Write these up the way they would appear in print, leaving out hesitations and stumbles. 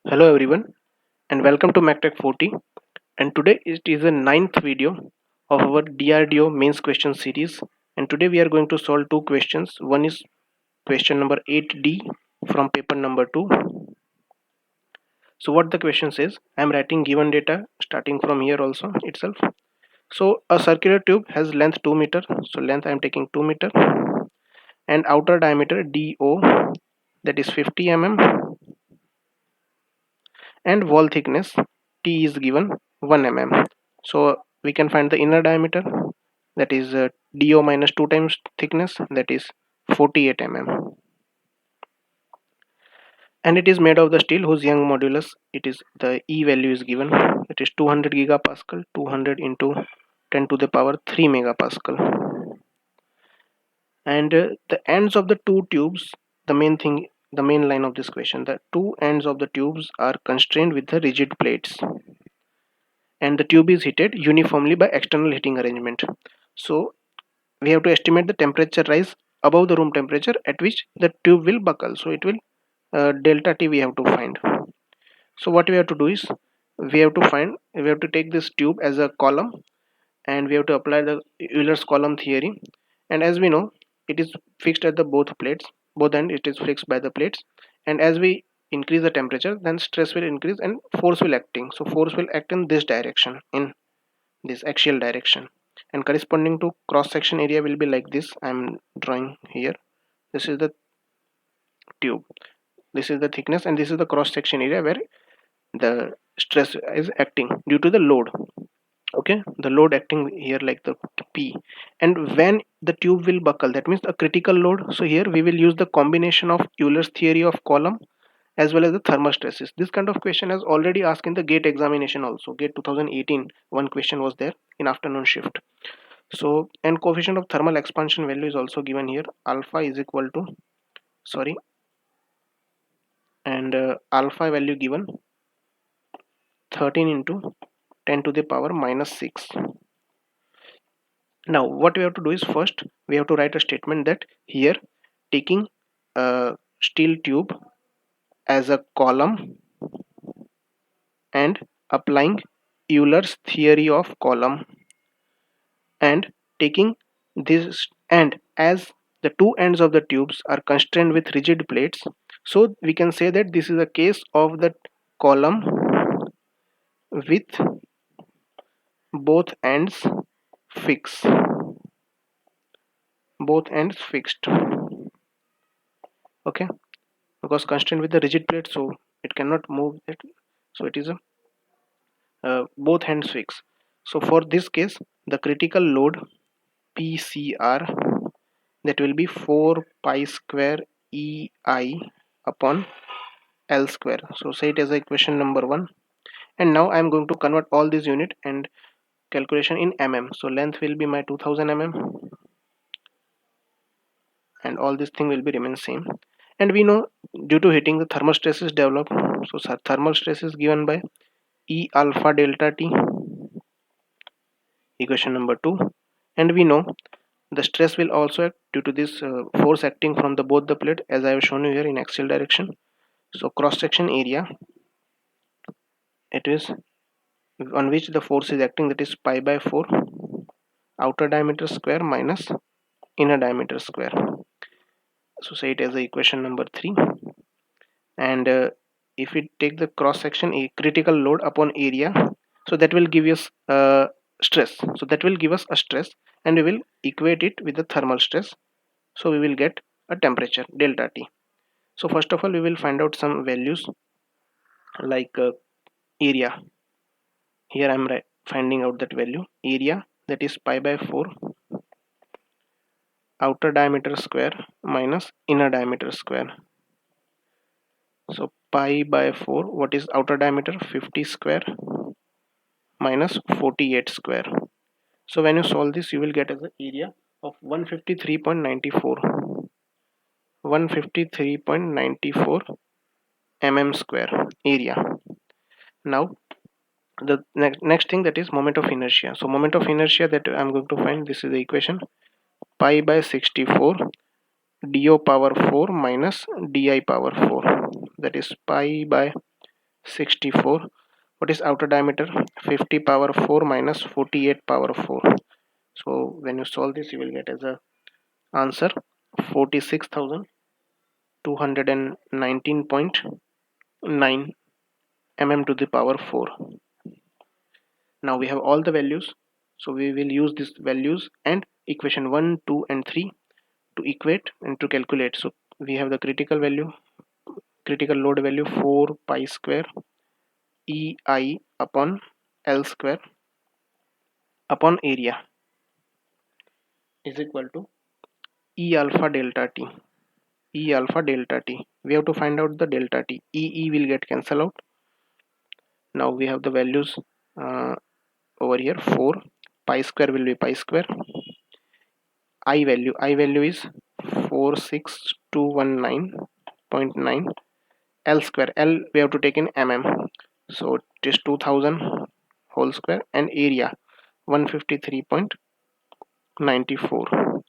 Hello everyone and welcome to MacTech 40, and today it is the ninth video of our DRDO mains question series, and today we are going to solve two questions. One is question number 8D from paper number 2. So what the question says, I am writing given data starting from here also itself. So a circular tube has length 2 meter, so length I am taking 2 meter, and outer diameter DO, that is 50 mm, and wall thickness T is given 1 mm. So we can find the inner diameter, that is DO minus 2 times thickness, that is 48 mm, and it is made of the steel whose Young modulus, it is the E value is given, it is 200 gigapascal, 200 into 10 to the power 3 megapascal, and the ends of the two tubes, the main line of this question, the two ends of the tubes are constrained with the rigid plates, and the tube is heated uniformly by external heating arrangement. So we have to estimate the temperature rise above the room temperature at which the tube will buckle. So it will delta T we have to find. So what we have to do is we have to take this tube as a column, and we have to apply the Euler's column theory. And as we know, it is fixed at the both end it is fixed by the plates, and as we increase the temperature, then stress will increase and force will acting. So force will act in this direction, in this axial direction, and corresponding to cross section area will be like this. I'm drawing here. This is the tube, this is the thickness, and this is the cross section area where the stress is acting due to the load. Okay, the load acting here like the P, and when the tube will buckle, that means a critical load. So here we will use the combination of Euler's theory of column as well as the thermal stresses. This kind of question has already asked in the GATE examination also. GATE 2018, one question was there in afternoon shift. So, and coefficient of thermal expansion value is also given here. Alpha is equal to, sorry, and alpha value given 13 into 10 to the power minus 6. Now what we have to do is, first we have to write a statement that here, taking a steel tube as a column and applying Euler's theory of column, and taking this, and as the two ends of the tubes are constrained with rigid plates, so we can say that this is a case of the column with both ends fixed, okay, because constrained with the rigid plate, so it cannot move it, so it is a both ends fixed. So for this case, the critical load PCR, that will be 4 pi square EI upon L square. So say it as equation number 1, and now I am going to convert all these unit and calculation in mm. So length will be my 2000 mm, and all this thing will be remain same. And we know due to heating the thermal stress is developed. So thermal stress is given by E alpha delta T, equation number 2, and we know the stress will also act due to this force acting from the both the plate, as I have shown you here in axial direction. So cross section area, it is on which the force is acting, that is pi by 4 outer diameter square minus inner diameter square. So say it as the equation number 3, and if we take the cross section a critical load upon area, so that will give us stress, so that will give us a stress, and we will equate it with the thermal stress, so we will get a temperature delta T. So first of all we will find out some values like area. Here I am finding out that value area, that is pi by 4 outer diameter square minus inner diameter square. So pi by 4, what is outer diameter, 50 square minus 48 square. So when you solve this, you will get as the area of 153.94 mm square area. Now the next thing, that is moment of inertia. So moment of inertia that I'm going to find, this is the equation, pi by 64 do power 4 minus di power 4, that is pi by 64. What is outer diameter? 50 power 4 minus 48 power 4. So when you solve this, you will get as a answer 46,219.9 mm to the power 4. Now we have all the values, so we will use these values and equation 1, 2 and 3 to equate and to calculate. So we have the critical load value 4 pi square EI upon L square upon area is equal to E alpha delta T. E alpha delta T. We have to find out the delta T. E will get cancelled out. Now we have the values uh, over here. 4 pi square will be pi square. I value is 46219.9. L square, L we have to take in mm, so it is 2000 whole square, and area 153.94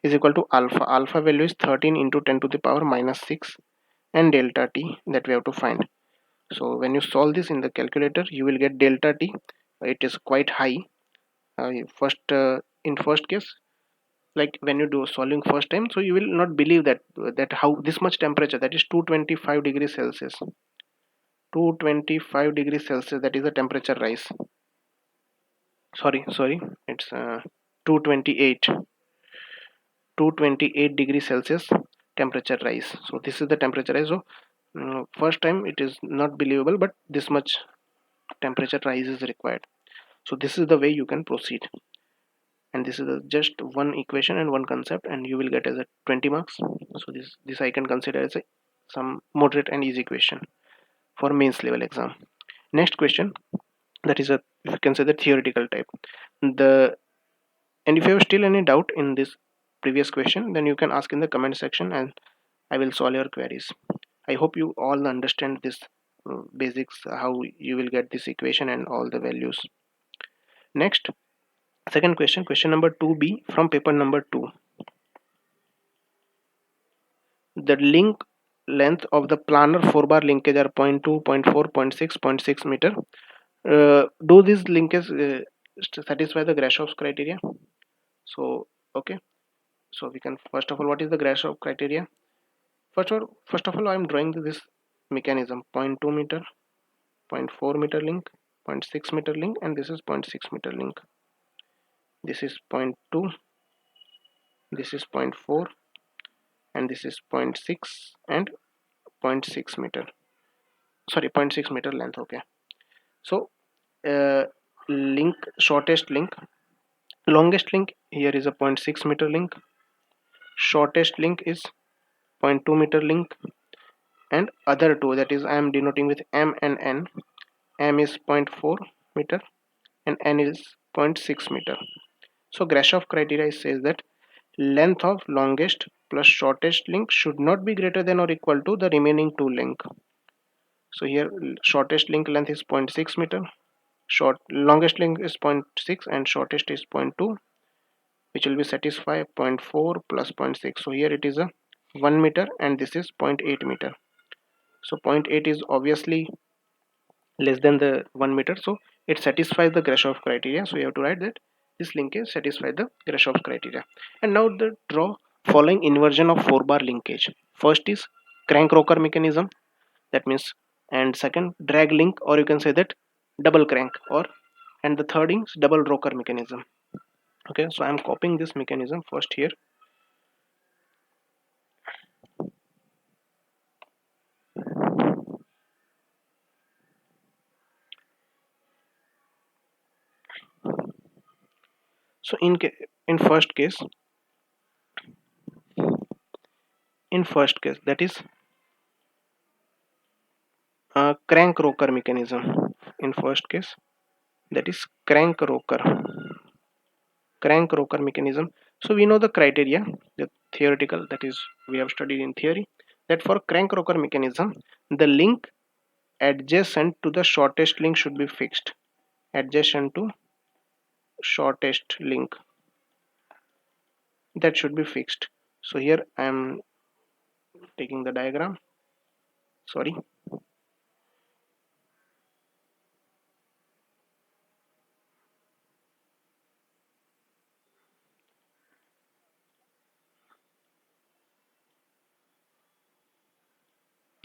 is equal to alpha value is 13 into 10 to the power minus 6, and delta T that we have to find. So when you solve this in the calculator, you will get delta T. It is quite high. In first case, like when you do solving first time, so you will not believe that how this much temperature, that is 225 degrees Celsius. 225 degrees Celsius, that is the temperature rise. Sorry, it's 228 228 degrees Celsius temperature rise. So this is the temperature rise. So first time it is not believable, but this much temperature rise is required. So this is the way you can proceed, and this is just one equation and one concept, and you will get as a 20 marks. So this I can consider as some moderate and easy question for mains level exam. Next question, that is a, if you can say, the theoretical type. The And if you have still any doubt in this previous question, then you can ask in the comment section and I will solve your queries. I hope you all understand this basics, how you will get this equation and all the values. Next, second question number 2b from paper number 2. The link length of the planar 4-bar linkage are 0.2, 0.4, 0.6, 0.6 meter. Do these linkages satisfy the Grashoff's criteria? So okay, so we can, first of all, what is the Grashoff criteria? First of all, I am drawing this mechanism: 0.2 meter, 0.4 meter link, 0.6 meter link, and this is 0.6 meter link. This is 0.2, this is 0.4, and this is 0.6 and 0.6 meter. Sorry, 0.6 meter length. Okay. So link, shortest link, longest link here is a 0.6 meter link. Shortest link is 0.2 meter link, and other two, that is I am denoting with M and N. M is 0.4 meter and N is 0.6 meter. So Grashoff criteria says that length of longest plus shortest link should not be greater than or equal to the remaining two link. So here shortest link length is 0.6 meter, longest link is 0.6, and shortest is 0.2, which will be satisfy 0.4 plus 0.6. So here it is a 1 meter and this is 0.8 meter. So 0.8 is obviously less than the 1 meter, so it satisfies the Grashoff criteria. So you have to write that this linkage satisfies the Grashoff criteria. And now the draw following inversion of 4-bar linkage. First is crank rocker mechanism, that means, and second drag link, or you can say that double crank, or, and the third is double rocker mechanism. Okay, so I am copying this mechanism first here. So in first case, that is crank rocker mechanism. In first case, that is crank rocker mechanism. So we know the criteria, the theoretical, that is we have studied in theory, that for crank rocker mechanism the link adjacent to the shortest link should be fixed. Adjacent to shortest link, that should be fixed. So here I am taking the diagram. Sorry.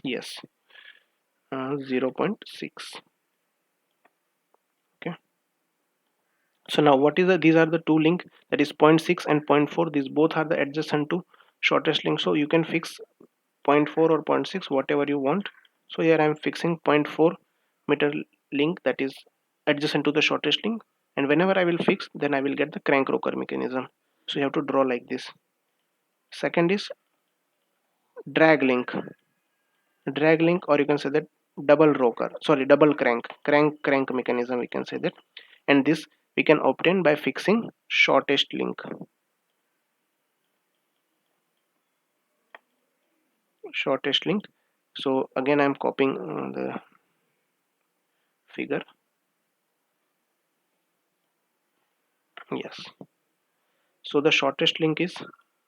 Yes, 0.6. Okay, so now what is the, these are the two link, that is zero point 0.6 and zero point 0.4. These both are the adjacent to shortest link, so you can fix 0.4 or zero point 0.6 whatever you want. So here I am fixing 0.4 meter link, that is adjacent to the shortest link, and whenever I will fix, then I will get the crank rocker mechanism. So you have to draw like this. Second is drag link. Drag link, or you can say that double rocker, sorry, double crank mechanism, we can say that. And this we can obtain by fixing shortest link. Shortest link. So again I'm copying the figure. Yes, so the shortest link is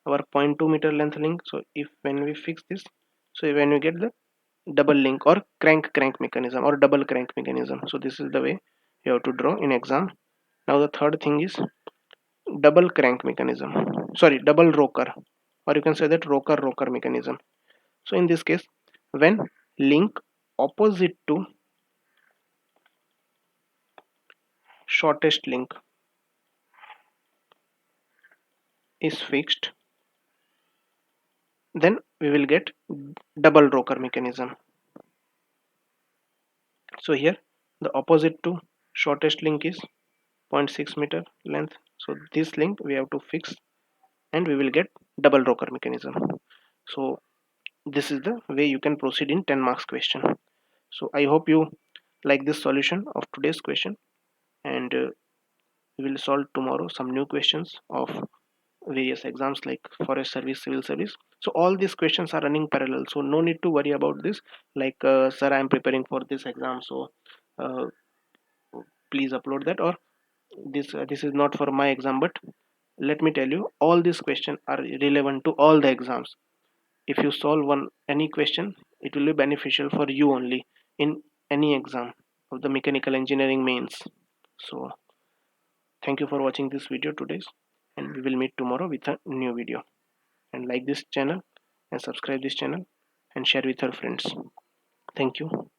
our zero point 0.2 meter length link. So if when we fix this, so when we get the double link or crank mechanism or double crank mechanism, so this is the way you have to draw in exam. Now the third thing is double crank mechanism, sorry, double rocker, or you can say that rocker mechanism. So in this case, when link opposite to shortest link is fixed, then we will get double rocker mechanism. So here the opposite to shortest link is 0.6 meter length, so this link we have to fix and we will get double rocker mechanism. So this is the way you can proceed in 10 marks question. So I hope you like this solution of today's question, and we will solve tomorrow some new questions of various exams like forest service, civil service. So all these questions are running parallel, so no need to worry about this, like sir, I am preparing for this exam, so uh, please upload that, or this is not for my exam. But let me tell you, all these questions are relevant to all the exams. If you solve one any question, it will be beneficial for you only in any exam of the mechanical engineering mains. So thank you for watching this video today, and we will meet tomorrow with a new video. And like this channel and subscribe this channel and share with your friends. Thank you.